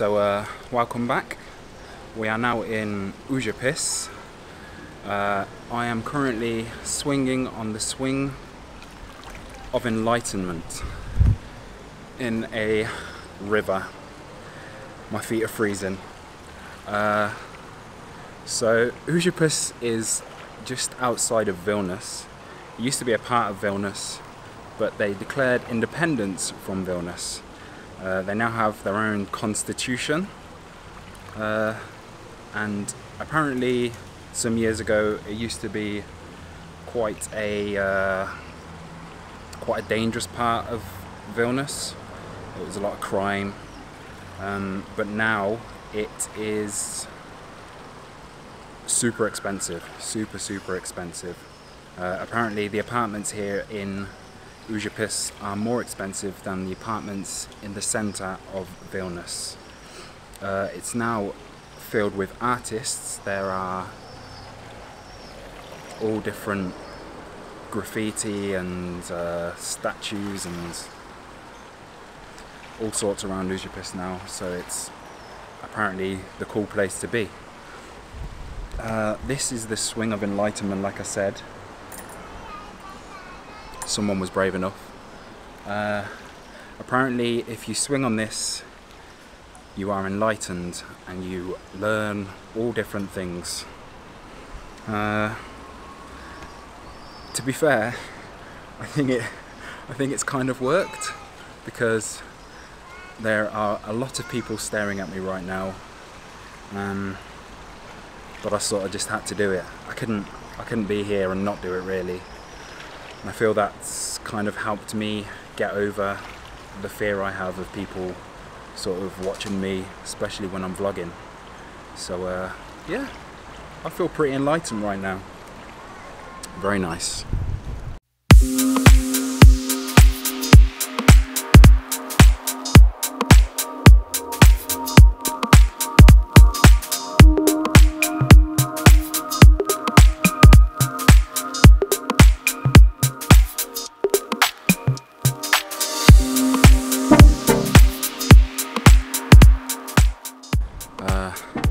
Welcome back. We are now in Ujapis. I am currently swinging on the swing of enlightenment in a river. My feet are freezing. So Ujapis is just outside of Vilnius. It used to be a part of Vilnius, but they declared independence from Vilnius. They now have their own constitution, and apparently some years ago it used to be quite a dangerous part of Vilnius. It was a lot of crime, but now it is super expensive, super expensive. Apparently the apartments here in Ujapis are more expensive than the apartments in the centre of Vilnius. It's now filled with artists. There are all different graffiti and statues and all sorts around Ujapis now, so it's apparently the cool place to be. This is the swing of enlightenment, like I said. Someone was brave enough. Apparently if you swing on this, you are enlightened and you learn all different things. To be fair, I think it's kind of worked, because there are a lot of people staring at me right now, but I sort of just had to do it. I couldn't be here and not do it, really. And I feel that's kind of helped me get over the fear I have of people sort of watching me, especially when I'm vlogging. So yeah, I feel pretty enlightened right now. Very nice.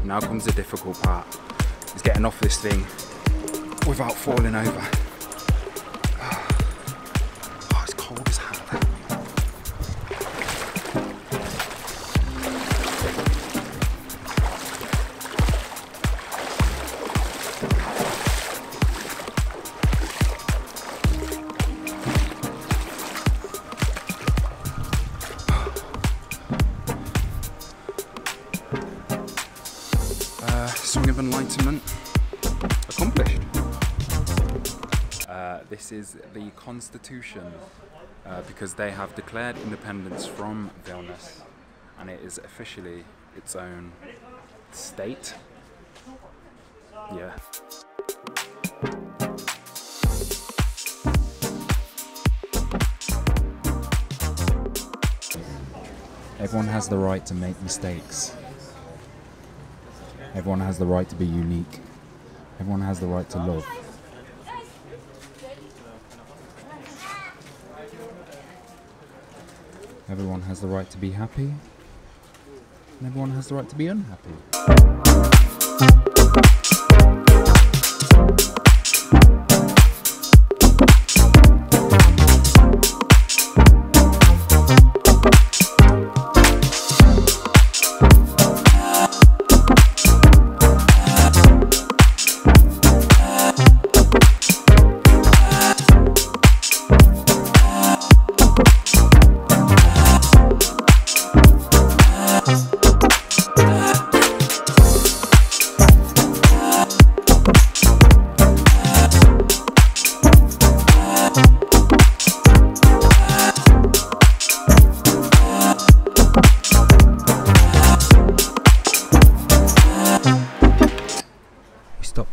Now comes the difficult part, is getting off this thing without falling over. Oh, it's cold as hell. Swing of enlightenment accomplished. This is the constitution, because they have declared independence from Vilnius, and it is officially its own state. Yeah. Everyone has the right to make mistakes. Everyone has the right to be unique. Everyone has the right to love. Everyone has the right to be happy. And everyone has the right to be unhappy.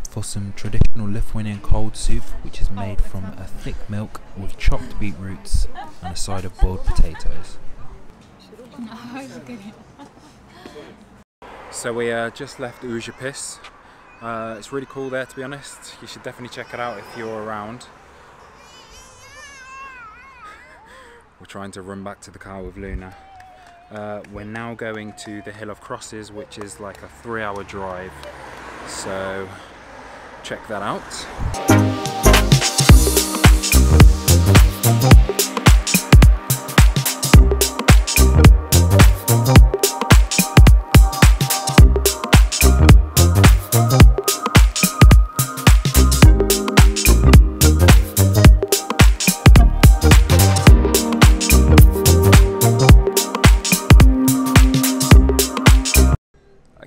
For some traditional Lithuanian cold soup, which is made from a thick milk with chopped beetroots and a side of boiled potatoes. So we just left Ujapis. It's really cool there, to be honest. You should definitely check it out if you're around. We're trying to run back to the car with Luna. We're now going to the Hill of Crosses, which is like a 3-hour drive, so check that out.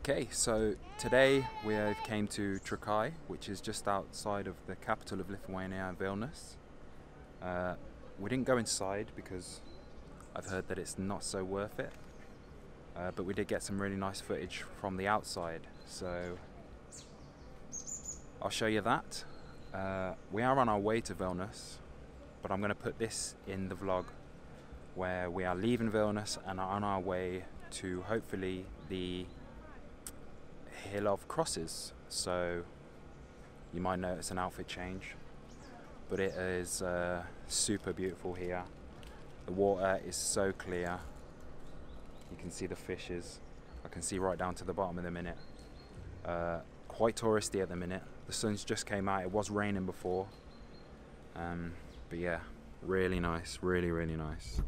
Okay, so today we have came to Trakai, which is just outside of the capital of Lithuania, Vilnius. We didn't go inside because I've heard that it's not so worth it, but we did get some really nice footage from the outside, so I'll show you that. We are on our way to Vilnius, but I'm going to put this in the vlog where we are leaving Vilnius and are on our way to hopefully the Hill of Crosses. So you might notice an outfit change, but it is super beautiful here. The water is so clear, you can see the fishes, I can see right down to the bottom in a minute. Quite touristy at the minute, the sun's just came out, it was raining before, but yeah, really nice, really nice.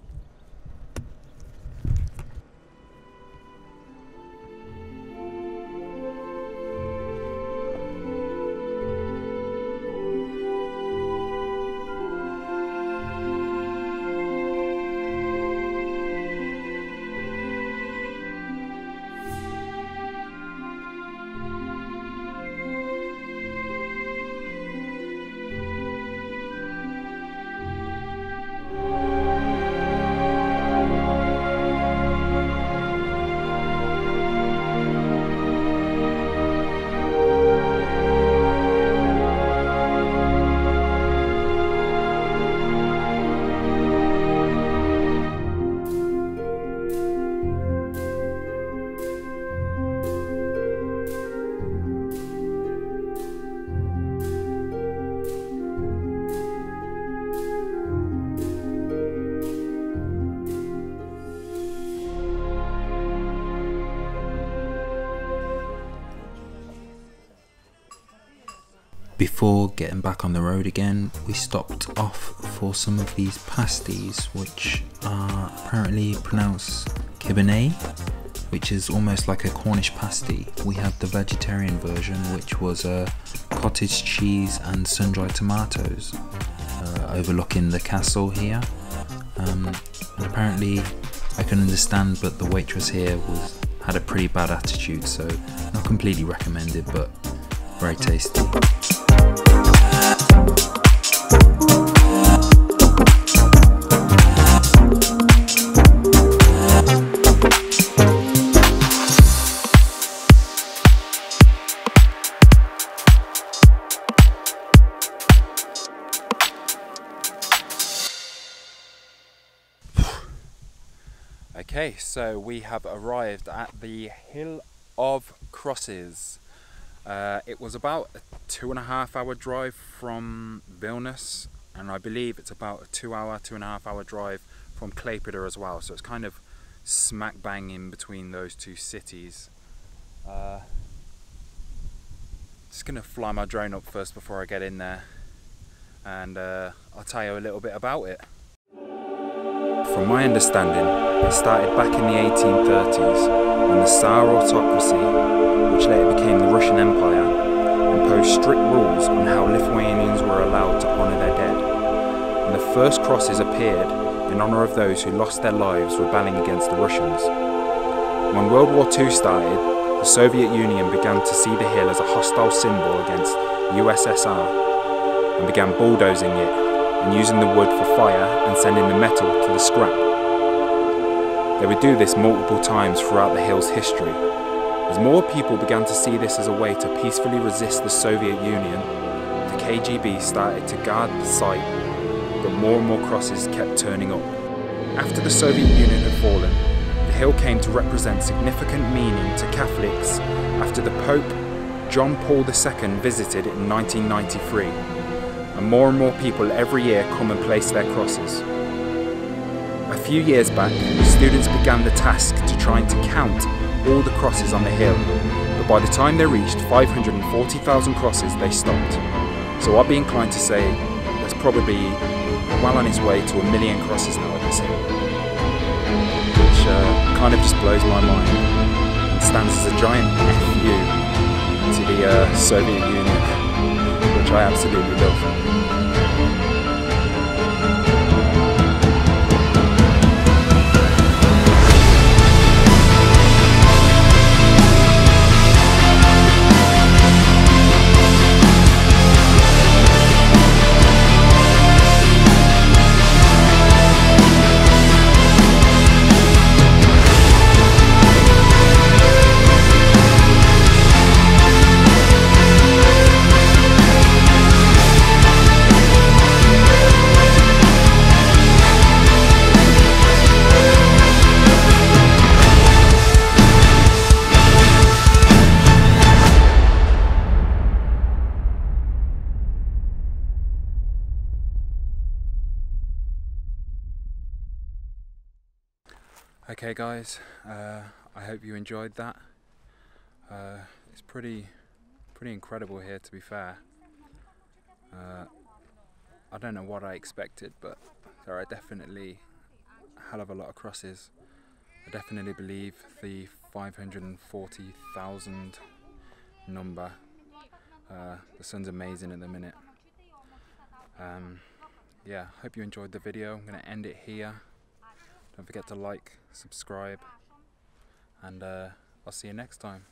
Before getting back on the road again, we stopped off for some of these pasties, which are apparently pronounced kibbenay, which is almost like a Cornish pasty. We had the vegetarian version, which was cottage cheese and sun-dried tomatoes, overlooking the castle here. And apparently, I can understand, but the waitress here had a pretty bad attitude, so not completely recommended, but very tasty. Okay, so we have arrived at the Hill of Crosses. It was about a 2.5-hour drive from Vilnius, and I believe it's about a 2.5-hour drive from Klaipėda as well, so it's kind of smack bang in between those two cities. Just gonna fly my drone up first before I get in there, and I'll tell you a little bit about it. From my understanding, it started back in the 1830s when the Tsar autocracy, which later became the Russian Empire, imposed strict rules on how Lithuanians were allowed to honour their dead. And the first crosses appeared in honour of those who lost their lives rebelling against the Russians. When World War II started, the Soviet Union began to see the hill as a hostile symbol against USSR and began bulldozing it and using the wood for fire and sending the metal to the scrap. They would do this multiple times throughout the hill's history. As more people began to see this as a way to peacefully resist the Soviet Union, the KGB started to guard the site, but more and more crosses kept turning up. After the Soviet Union had fallen, the hill came to represent significant meaning to Catholics after the Pope John Paul II visited in 1993. And more people every year come and place their crosses. A few years back, students began the task to trying to count all the crosses on the hill, but by the time they reached 540,000 crosses, they stopped. So I'd be inclined to say there's probably well on its way to 1 million crosses now at this hill, which kind of just blows my mind and stands as a giant FU to the Soviet Union, which I absolutely love. Okay guys, I hope you enjoyed that. It's pretty incredible here, to be fair. I don't know what I expected, but there are definitely a hell of a lot of crosses. I definitely believe the 540,000 number. The sun's amazing at the minute. Yeah, hope you enjoyed the video. I'm going to end it here. Don't forget to like, subscribe, and I'll see you next time.